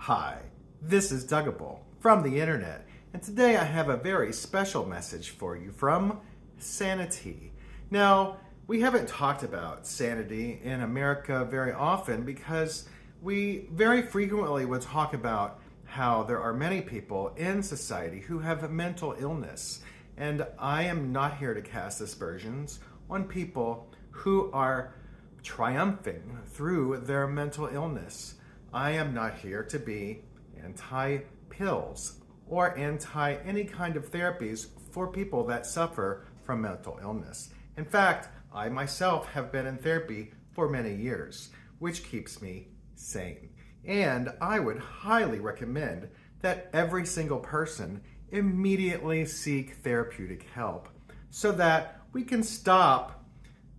Hi, this is Duggable from the internet, and today I have a very special message for you from Sanity. Now, we haven't talked about sanity in America very often because we very frequently would talk about how there are many people in society who have mental illness, and I am not here to cast aspersions on people who are triumphing through their mental illness. I am not here to be anti-pills or anti any kind of therapies for people that suffer from mental illness. In fact, I myself have been in therapy for many years, which keeps me sane. And I would highly recommend that every single person immediately seek therapeutic help so that we can stop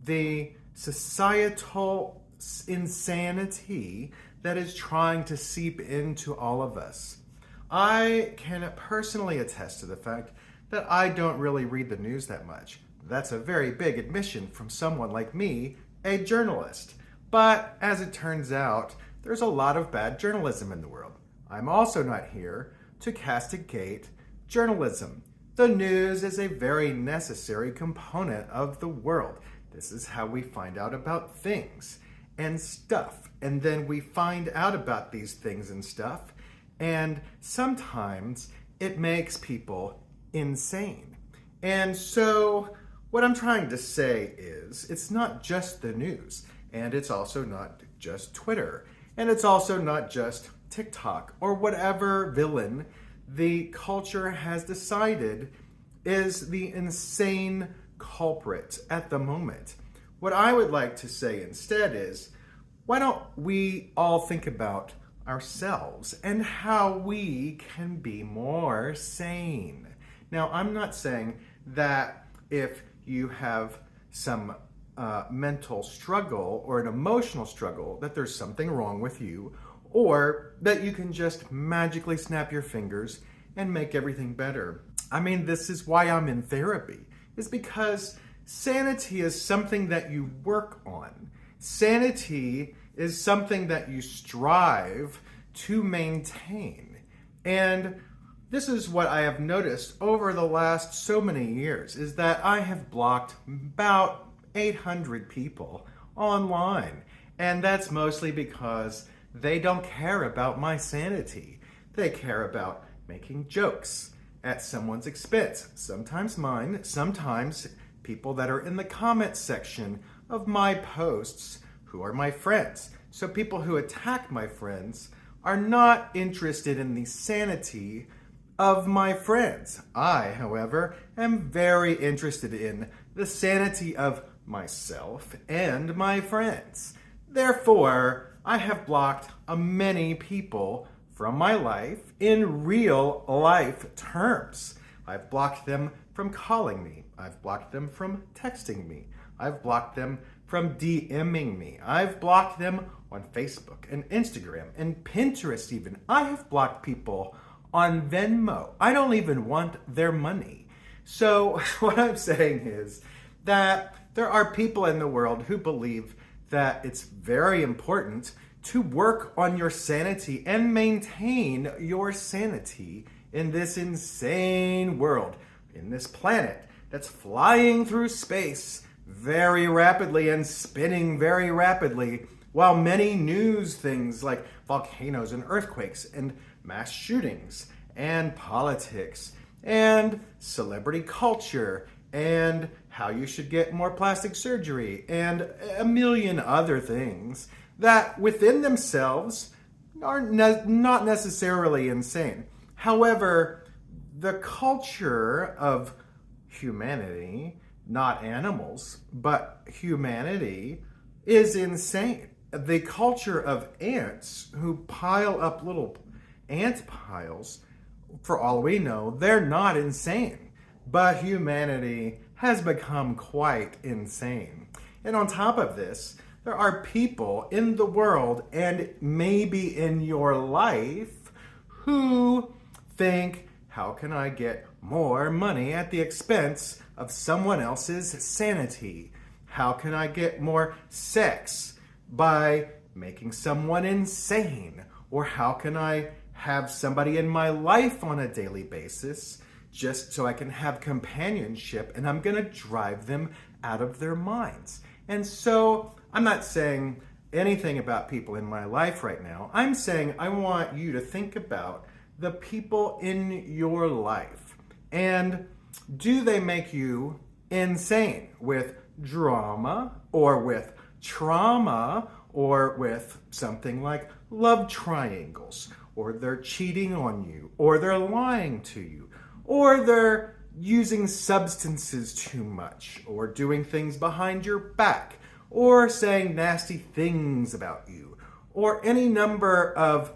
the societal insanity that is trying to seep into all of us. I can personally attest to the fact that I don't really read the news that much. That's a very big admission from someone like me, a journalist. But as it turns out, there's a lot of bad journalism in the world. I'm also not here to castigate journalism. The news is a very necessary component of the world. This is how we find out about things and stuff. And then we find out about these things and stuff, and sometimes it makes people insane. And so what I'm trying to say is it's not just the news, and it's also not just Twitter, and it's also not just TikTok or whatever villain the culture has decided is the insane culprit at the moment. What I would like to say instead is, why don't we all think about ourselves and how we can be more sane? Now, I'm not saying that if you have some mental struggle or an emotional struggle, that there's something wrong with you, or that you can just magically snap your fingers and make everything better. I mean, this is why I'm in therapy, is because sanity is something that you work on. Sanity is something that you strive to maintain. And this is what I have noticed over the last so many years, is that I have blocked about 800 people online. And that's mostly because they don't care about my sanity. They care about making jokes at someone's expense. Sometimes mine, sometimes people that are in the comments section of my posts who are my friends. So people who attack my friends are not interested in the sanity of my friends. I, however, am very interested in the sanity of myself and my friends. Therefore, I have blocked many people from my life in real life terms. I've blocked them from calling me. I've blocked them from texting me. I've blocked them from DMing me. I've blocked them on Facebook and Instagram and Pinterest even. I have blocked people on Venmo. I don't even want their money. So what I'm saying is that there are people in the world who believe that it's very important to work on your sanity and maintain your sanity in this insane world, in this planet that's flying through space very rapidly and spinning very rapidly, while many news things like volcanoes and earthquakes and mass shootings and politics and celebrity culture and how you should get more plastic surgery and a million other things that within themselves are not necessarily insane. However, the culture of humanity, not animals, but humanity, is insane. The culture of ants who pile up little ant piles, for all we know, they're not insane. But humanity has become quite insane. And on top of this, there are people in the world and maybe in your life who think, how can I get more money at the expense of someone else's sanity? How can I get more sex by making someone insane? Or how can I have somebody in my life on a daily basis just so I can have companionship, and I'm going to drive them out of their minds? And so I'm not saying anything about people in my life right now. I'm saying I want you to think about the people in your life. And do they make you insane with drama or with trauma or with something like love triangles, or they're cheating on you, or they're lying to you, or they're using substances too much, or doing things behind your back, or saying nasty things about you, or any number of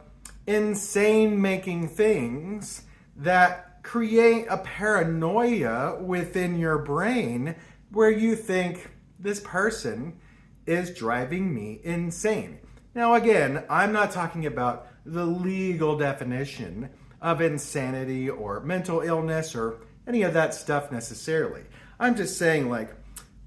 insane making things that create a paranoia within your brain where you think this person is driving me insane. Now again, I'm not talking about the legal definition of insanity or mental illness or any of that stuff necessarily. I'm just saying, like,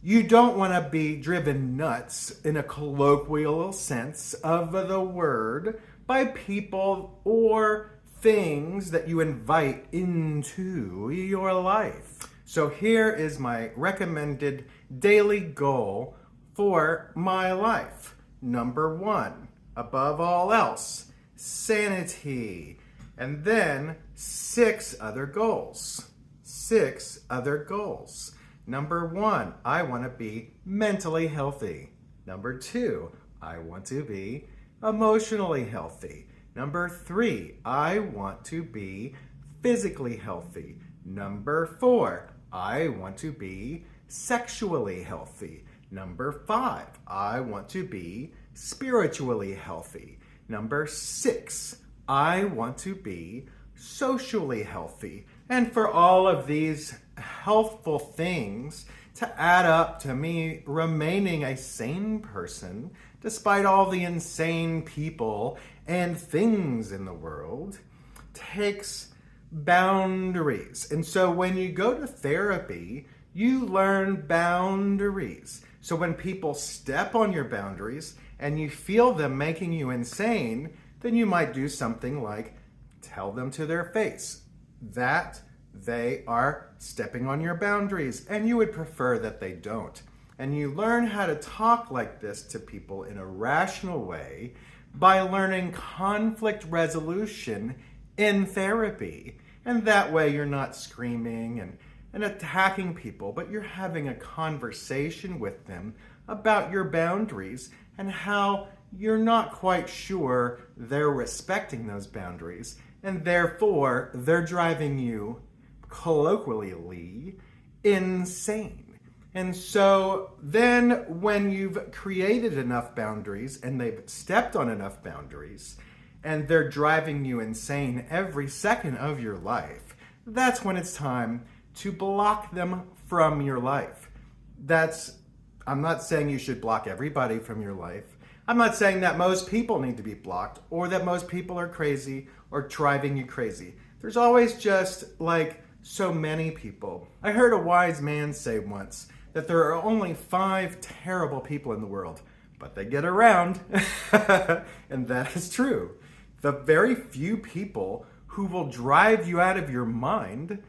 you don't want to be driven nuts in a colloquial sense of the word by people or things that you invite into your life. So here is my recommended daily goal for my life. Number 1, above all else, sanity. And then 6 other goals. 6 other goals. Number 1, I want to be mentally healthy. Number 2, I want to be emotionally healthy. Number 3, I want to be physically healthy. Number 4, I want to be sexually healthy. Number 5, I want to be spiritually healthy. Number 6, I want to be socially healthy. And for all of these healthful things to add up to me remaining a sane person, despite all the insane people and things in the world, takes boundaries. And so when you go to therapy, you learn boundaries. So when people step on your boundaries and you feel them making you insane, then you might do something like tell them to their face that they are stepping on your boundaries, and you would prefer that they don't. And you learn how to talk like this to people in a rational way by learning conflict resolution in therapy. And that way you're not screaming and attacking people, but you're having a conversation with them about your boundaries and how you're not quite sure they're respecting those boundaries, and therefore they're driving you, colloquially, insane. And so then when you've created enough boundaries and they've stepped on enough boundaries and they're driving you insane every second of your life, that's when it's time to block them from your life. I'm not saying you should block everybody from your life. I'm not saying that most people need to be blocked or that most people are crazy or driving you crazy. There's always just like so many people. I heard a wise man say once that there are only 5 terrible people in the world, but they get around. And that is true. The very few people who will drive you out of your mind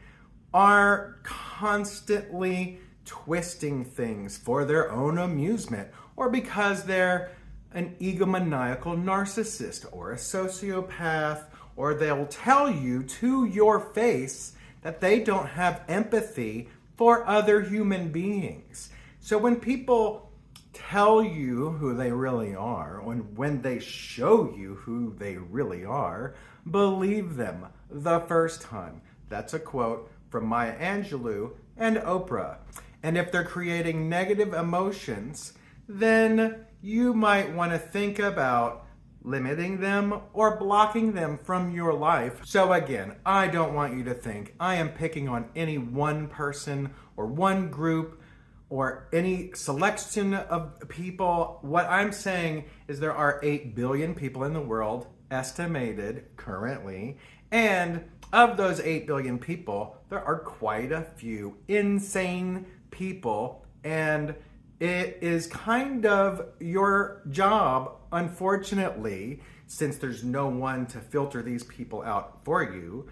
are constantly twisting things for their own amusement, or because they're an egomaniacal narcissist or a sociopath, or they'll tell you to your face that they don't have empathy for other human beings. So when people tell you who they really are, and when they show you who they really are, believe them the first time. That's a quote from Maya Angelou and Oprah. And if they're creating negative emotions, then you might want to think about limiting them or blocking them from your life. So again, I don't want you to think I am picking on any one person or one group or any selection of people. What I'm saying is there are 8 billion people in the world, estimated currently, and of those 8 billion people, there are quite a few insane people, and it is kind of your job, unfortunately, since there's no one to filter these people out for you,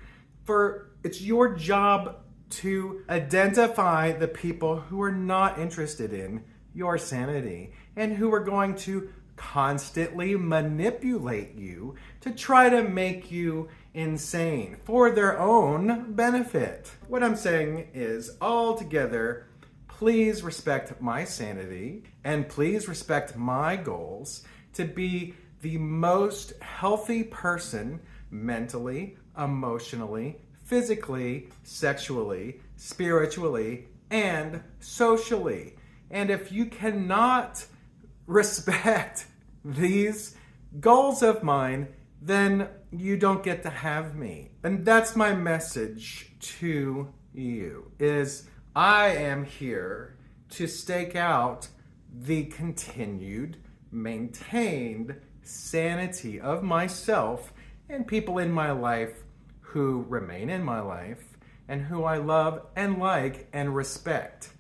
it's your job to identify the people who are not interested in your sanity and who are going to constantly manipulate you to try to make you insane for their own benefit. What I'm saying is, altogether, please respect my sanity and please respect my goals to be the most healthy person mentally, emotionally, physically, sexually, spiritually, and socially. And if you cannot respect these goals of mine, then you don't get to have me. And that's my message to you, is I am here to stake out the continued, maintained sanity of myself and people in my life who remain in my life and who I love and like and respect.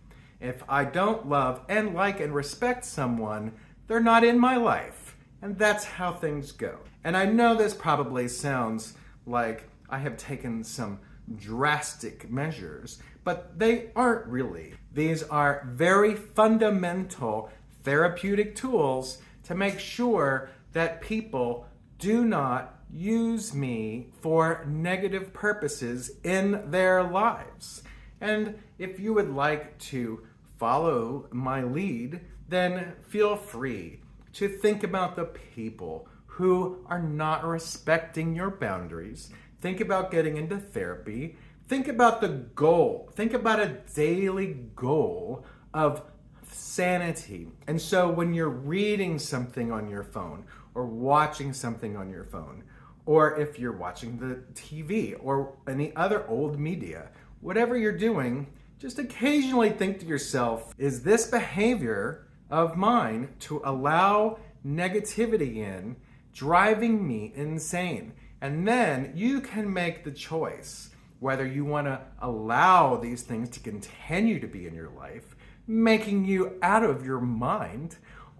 If I don't love and like and respect someone, they're not in my life. And that's how things go. And I know this probably sounds like I have taken some drastic measures, but they aren't really. These are very fundamental therapeutic tools to make sure that people do not use me for negative purposes in their lives. And if you would like to follow my lead, then feel free to think about the people who are not respecting your boundaries. Think about getting into therapy. Think about the goal. Think about a daily goal of sanity. And so when you're reading something on your phone or watching something on your phone, or if you're watching the TV or any other old media, whatever you're doing, just occasionally think to yourself, is this behavior of mine to allow negativity in driving me insane? And then you can make the choice whether you want to allow these things to continue to be in your life, making you out of your mind,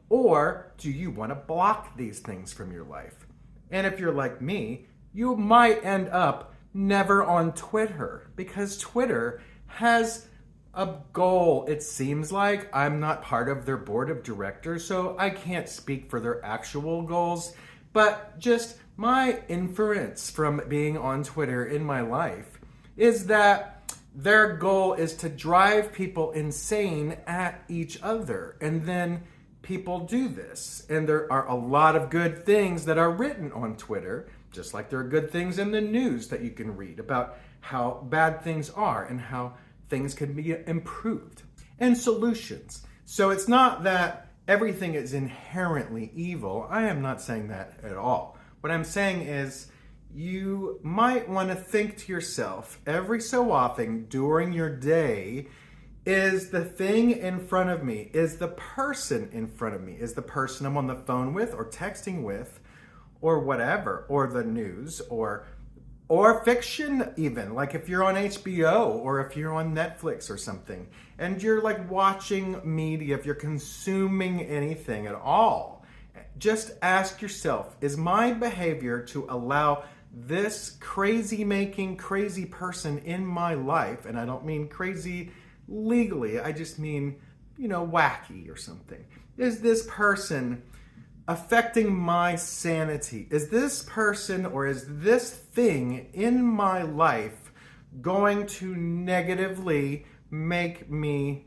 or do you want to block these things from your life? And if you're like me, you might end up never on Twitter, because Twitter has a goal. It seems like I'm not part of their board of directors, so I can't speak for their actual goals, but just my inference from being on Twitter in my life is that their goal is to drive people insane at each other. And then people do this. And there are a lot of good things that are written on Twitter, just like there are good things in the news that you can read about how bad things are and how things can be improved. And solutions. So it's not that everything is inherently evil. I am not saying that at all. What I'm saying is you might want to think to yourself every so often during your day, is the thing in front of me, is the person in front of me, is the person I'm on the phone with or texting with or whatever, or the news or fiction even, like if you're on HBO or if you're on Netflix or something and you're like watching media, if you're consuming anything at all, just ask yourself, is my behavior to allow this crazy person in my life, and I don't mean crazy legally, I just mean, wacky or something. Is this person affecting my sanity? Is this person or is this thing in my life going to negatively make me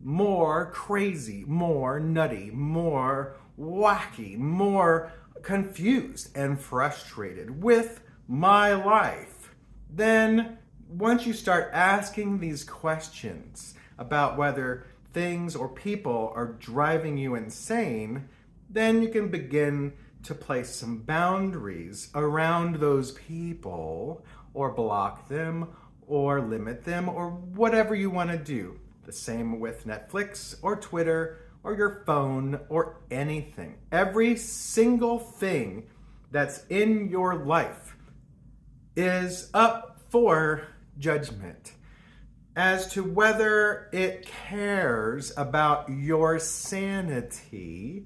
more crazy, more nutty, more wacky, more confused and frustrated with my life? Then once you start asking these questions about whether things or people are driving you insane, then you can begin to place some boundaries around those people, or block them, or limit them, or whatever you want to do. The same with Netflix, or Twitter, or your phone, or anything. Every single thing that's in your life is up for judgment as to whether it cares about your sanity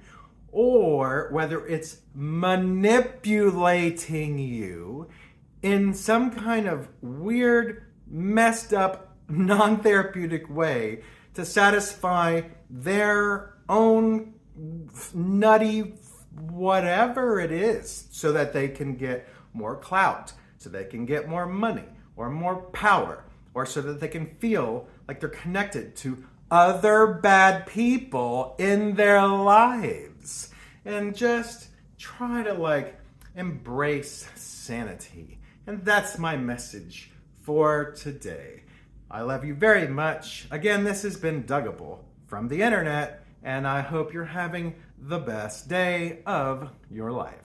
or whether it's manipulating you in some kind of weird, messed up, non-therapeutic way to satisfy their own nutty whatever it is, so that they can get more clout, so they can get more money or more power, or so that they can feel like they're connected to other bad people in their lives. And just try to embrace sanity. And that's my message for today. I love you very much. Again, this has been Duggable from the internet, and I hope you're having the best day of your life.